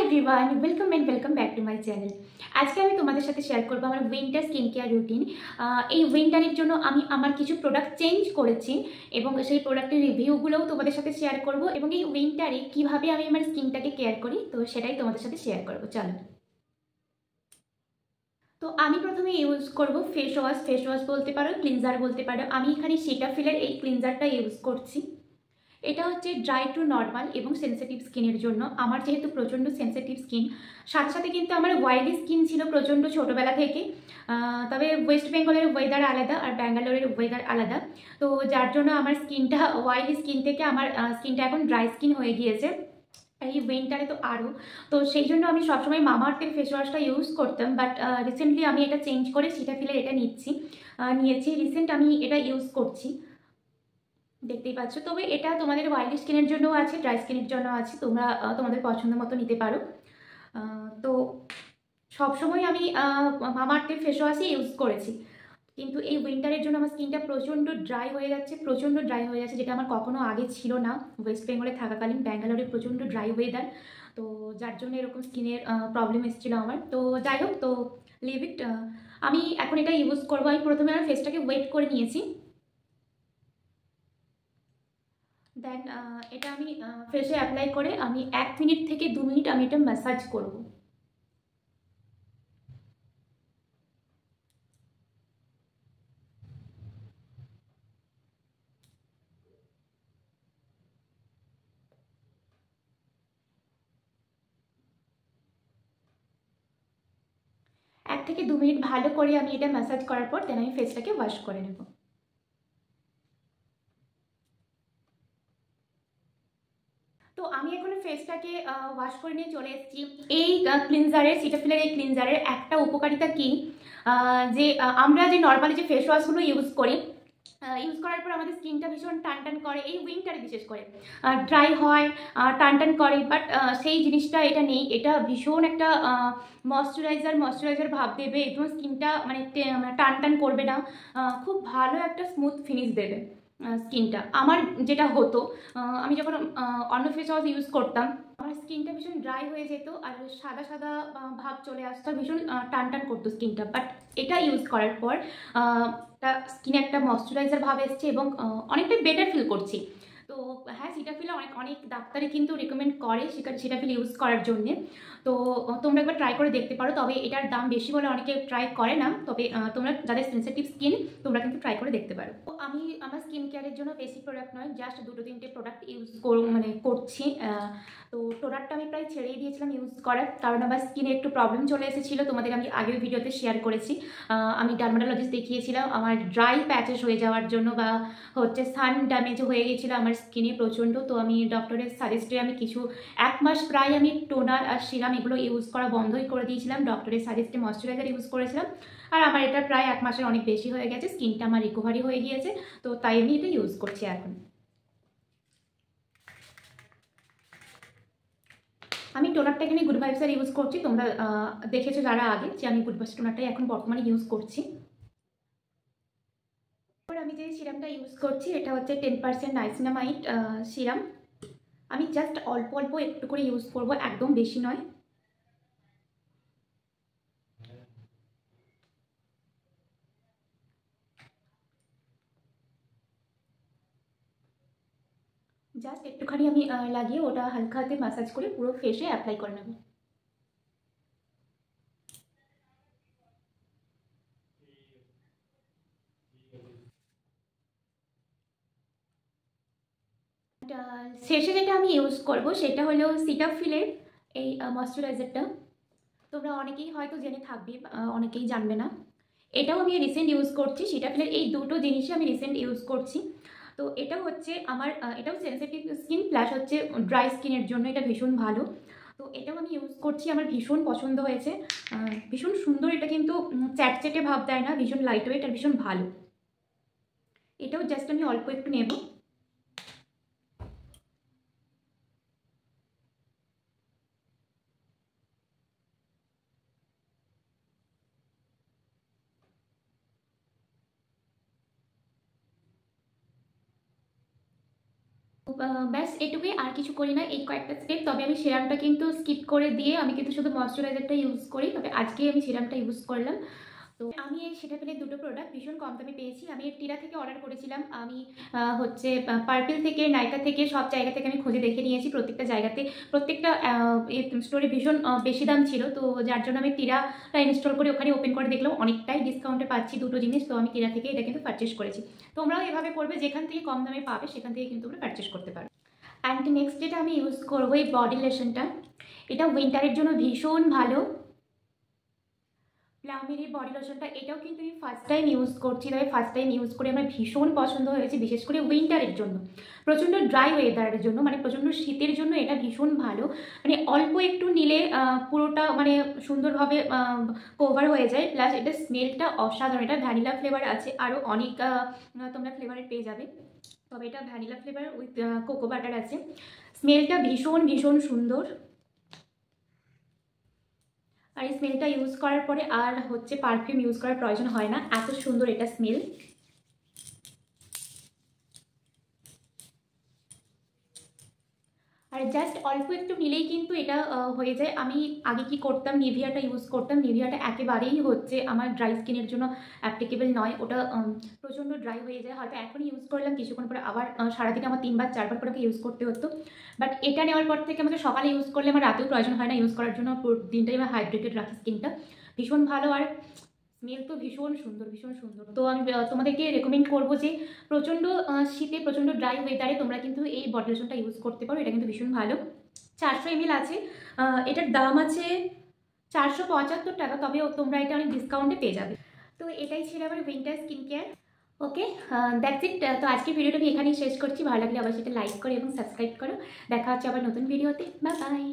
Everyone, welcome and welcome back to my channel. আজকে আমি তোমাদের সাথে শেয়ার করবো আমার উইন্টার স্কিন কেয়ার রুটিন। এই উইন্টারের জন্য আমি আমার কিছু প্রোডাক্ট চেঞ্জ করেছি এবং সেই প্রোডাক্টের রিভিউগুলোও তোমাদের সাথে শেয়ার করব এবং এই উইন্টারে কীভাবে আমি আমার স্কিনটাকে কেয়ার করি তো সেটাই তোমাদের সাথে শেয়ার করবো। চলো, তো আমি প্রথমে ইউজ করব ফেস ওয়াশ বলতে পারো, ক্লিনজার বলতে পারো। আমি এখানে সেটাফিলের এই ক্লিনজারটা ইউজ করছি। এটা হচ্ছে ড্রাই টু নর্মাল এবং সেন্সিটিভ স্কিনের জন্য। আমার যেহেতু প্রচণ্ড সেন্সিটিভ স্কিন, সাথে সাথে কিন্তু আমার ওয়েলি স্কিন ছিল প্রচণ্ড ছোটোবেলা থেকে। তবে ওয়েস্ট বেঙ্গলের ওয়েদার আলাদা আর ব্যাঙ্গালোরের ওয়েদার আলাদা, তো যার জন্য আমার স্কিনটা ওয়েলি স্কিন থেকে আমার স্কিনটা এখন ড্রাই স্কিন হয়ে গিয়েছে এই উইন্টারে তো আরও। তো সেই জন্য আমি সবসময় মামাআর্থের ফেস ওয়াশটা ইউজ করতাম, বাট রিসেন্টলি আমি এটা চেঞ্জ করে সেটাফিলের এটা নিয়েছি রিসেন্ট আমি এটা ইউজ করছি, দেখতেই পাচ্ছ। তবে এটা তোমাদের অয়েলি স্কিনের জন্য আছে, ড্রাই স্কিনের জন্য আছে, তোমরা তোমাদের পছন্দ মতো নিতে পারো। তো সবসময় আমি মামাআর্থের ফেস ওয়াশই ইউজ করেছি, কিন্তু এই উইন্টারের জন্য আমার স্কিনটা প্রচণ্ড ড্রাই হয়ে যাচ্ছে, যেটা আমার কখনো আগে ছিল না। ওয়েস্ট বেঙ্গলে থাকাকালীন ব্যাঙ্গালোরে প্রচণ্ড ড্রাই ওয়েদার, তো যার জন্য এরকম স্কিনের প্রবলেম এসেছিলো আমার। তো যাই হোক, তো লিভ ইট। আমি এখন এটা ইউজ করবো। আমি প্রথমে আমার ফেসটাকে ওয়েট করে নিয়েছি, দেন এটা আমি ফেসে অ্যাপ্লাই করে আমি 1 মিনিট থেকে 2 মিনিট আমি এটা ম্যাসাজ করব। এক থেকে 2 মিনিট ভালো করে আমি এটা ম্যাসাজ করার পর দেন আমি ফেসটাকে ওয়াশ করে নেব। তো আমি এখন ফেসটাকে ওয়াশ করে নিয়ে চলে এসেছি। এই সিটাফিলের এই ক্লিনজারের একটা উপকারিতা কি, যে আমরা যে নর্মালি যে ফেস ওয়াশগুলো ইউজ করার পর আমাদের স্কিনটা ভীষণ টান করে, এই উইন্টারে বিশেষ করে ড্রাই হয়, টান করে, বাট সেই জিনিসটা এটা নেই। এটা ভীষণ একটা ময়শ্চারাইজার ভাব দেবে এবং স্কিনটা মানে টান করবে না, খুব ভালো একটা স্মুথ ফিনিশ দেবে স্কিনটা। আমার যেটা হতো, আমি যখন অন্য ফেস ওয়াশ ইউজ করতাম আমার স্কিনটা ভীষণ ড্রাই হয়ে যেত আর সাদা সাদা ভাব চলে আসতো, ভীষণ টান করতো স্কিনটা। বাট এটা ইউজ করার পর স্কিনে একটা ময়শ্চারাইজার ভাব এসছে এবং অনেকটাই বেটার ফিল করছি। তো হ্যাঁ, সিটাফিল অনেক অনেক ডাক্তারই কিন্তু রেকমেন্ড করে সিটাফিল ইউজ করার জন্যে। তো তোমরা একবার ট্রাই করে দেখতে পারো। তবে এটার দাম বেশি বলে অনেকে ট্রাই করে না, তবে তোমরা যাদের সেন্সিটিভ স্কিন তোমরা কিন্তু ট্রাই করে দেখতে পারো। তো আমি আমার স্কিন কেয়ারের জন্য বেশি প্রোডাক্ট নয়, জাস্ট 2-3টে প্রোডাক্ট করছি। তো প্রোডাক্টটা আমি প্রায় ছেড়েই দিয়েছিলাম ইউজ করার, কারণ আমার স্কিনে একটু প্রবলেম চলে এসেছিলো। তোমাদের আমি আগের ভিডিওতে শেয়ার করেছি, আমি ডার্মাটোলজিস্ট দেখিয়েছিলাম আমার ড্রাই প্যাচেস হয়ে যাওয়ার জন্য, বা হচ্ছে সান ড্যামেজ হয়ে গেছিলো আমার স্কিনে প্রচণ্ড। তো আমি ডক্টরের সাজেস্টে আমি কিছু 1 মাস প্রায় আমি টোনার আর সিরাম এগুলো ইউজ করা বন্ধই করে দিয়েছিলাম, ডক্টরের সাজেস্টে ময়শ্চারাইজার ইউজ করেছিলাম। আর আমার এটা প্রায় 1 মাসের অনেক বেশি হয়ে গেছে, স্কিনটা আমার রিকভারি হয়ে গিয়েছে, তো তাই আমি এটা ইউজ করছি এখন। আমি টোনারটা এখানে গুড ভাইবসের ইউজ করছি। তোমরা দেখেছো যারা আগে, যে আমি গুড ভাইবস টোনারটাই এখন বর্তমানে ইউজ করছি। আমি যে সিরামটা ইউজ করছি এটা হচ্ছে 10% নাইসিনামাইড সিরাম। আমি জাস্ট অল্প অল্প একটু করে ইউজ করব, একদম বেশি নয়। জাস্ট একটুখানি আমি লাগিয়ে ওটা হালকা হাতে ম্যাসাজ করে পুরো ফেসে অ্যাপ্লাই করে নেব। শেষে যেটা আমি ইউজ করব সেটা হলো সিটাফিলের এই ময়শ্চারাইজারটা। তোমরা অনেকেই হয়তো জেনে থাকবে, অনেকেই জানবে না। এটাও আমি রিসেন্ট ইউজ করছি, সিটাফিলের এই দুটো জিনিসই আমি রিসেন্ট ইউজ করছি। তো এটা হচ্ছে আমার এটাও সেন্সিটিভ স্কিন প্লাস হচ্ছে ড্রাই স্কিনের জন্য এটা ভীষণ ভালো। তো এটাও আমি ইউজ করছি, আমার ভীষণ পছন্দ হয়েছে, ভীষণ সুন্দর। এটা কিন্তু চ্যাটচ্যাটে ভাব দেয় না, ভীষণ লাইট ওয়েট আর ভীষণ ভালো। এটাও জাস্ট আমি অল্প একটু নেব। ব্যাস এটুকুই, আর কিছু করি না এই কয়েকটা স্টেপ। তবে আমি সিরামটা কিন্তু স্কিপ করে দিয়ে আমি কিন্তু শুধু ময়শ্চারাইজারটা ইউজ করি, তবে আজকে আমি সিরামটা ইউজ করলাম। তো আমি এই সেটাফিলের দুটো প্রোডাক্ট ভীষণ কম দামে পেয়েছি। আমি টিরা থেকে অর্ডার করেছিলাম। আমি হচ্ছে পার্পেল থেকে, নাইকা থেকে, সব জায়গা থেকে আমি খুঁজে দেখে নিয়েছি। প্রত্যেকটা জায়গাতে প্রত্যেকটা স্টোরে ভীষণ বেশি দাম ছিল, তো যার জন্য আমি টিরাটা ইনস্টল করে ওখানে ওপেন করে দেখলাম অনেকটাই ডিসকাউন্টে পাচ্ছি দুটো জিনিস। তো আমি টিরা থেকে এটা কিন্তু পারচেস করেছি। তোমরাও এভাবে করবে, যেখান থেকে কম দামে পাবে সেখান থেকে কিন্তু তোমরা পারচেস করতে পারো। অ্যান্ড নেক্সট যেটা আমি ইউজ করবো এই বডি লোশনটা, এটা উইন্টারের জন্য ভীষণ ভালো। প্লামের এই বডি লোশনটা, এটাও কিন্তু আমি ফার্স্ট টাইম ইউজ করছি। তবে ফার্স্ট টাইম ইউজ করে আমার ভীষণ পছন্দ হয়েছে, বিশেষ করে উইন্টারের জন্য, প্রচণ্ড ড্রাই ওয়েদারের জন্য, মানে প্রচণ্ড শীতের জন্য এটা ভীষণ ভালো। মানে অল্প একটু নিলে পুরোটা মানে সুন্দরভাবে কভার হয়ে যায়। প্লাস এটা স্মেলটা অসাধারণ। এটা ভ্যানিলা ফ্লেভার আছে, আরও অনেক তোমরা ফ্লেভারের পেয়ে যাবে, তবে এটা vanilla flavour with cocoa butter আছে। স্মেলটা ভীষণ ভীষণ সুন্দর। আর এই স্মেলটা ইউজ করার পরে আর হচ্ছে পারফিউম ইউজ করার প্রয়োজন হয় না, এত সুন্দর এটা স্মেল। আর জাস্ট অল্প একটু নিলেই কিন্তু এটা হয়ে যায়। আমি আগে কি করতাম, নিভিয়াটা ইউজ করতাম। নিভিয়াটা একেবারেই হচ্ছে আমার ড্রাই স্কিনের জন্য অ্যাপ্লিকেবল নয়, ওটা প্রচণ্ড ড্রাই হয়ে যায়। হয়তো এখন ইউজ করলাম, কিছুক্ষণ পরে আবার সারাদিনে আমার 3 বার 4 বার করে ইউজ করতে হতো। বাট এটা নেওয়ার পর থেকে আমাকে সকালে ইউজ করলে আমার রাতেও প্রয়োজন হয় না ইউজ করার জন্য। পুরো দিনটাই আমার হাইড্রেটেড রাখি স্কিনটা, ভীষণ ভালো। আর স্মেল তো ভীষণ সুন্দর, ভীষণ সুন্দর। তো আমি তোমাদেরকে রেকমেন্ড করবো যে প্রচণ্ড শীতে, প্রচণ্ড ড্রাই ওয়েদারে তোমরা কিন্তু এই বডি লোশনটা ইউজ করতে পারো। এটা কিন্তু ভীষণ ভালো। 400 ml আছে, এটার দাম আছে 475 টাকা, তবে তোমরা এটা অনেক ডিসকাউন্টে পেয়ে যাবে। তো এটাই ছিল আমার winter skin care. Okay, that's it. তো আজকের ভিডিওটা আমি এখানেই শেষ করছি। ভালো লাগলে আবার সেটা লাইক করো এবং সাবস্ক্রাইব করো। দেখা হচ্ছে আবার নতুন ভিডিওতে। Bye bye.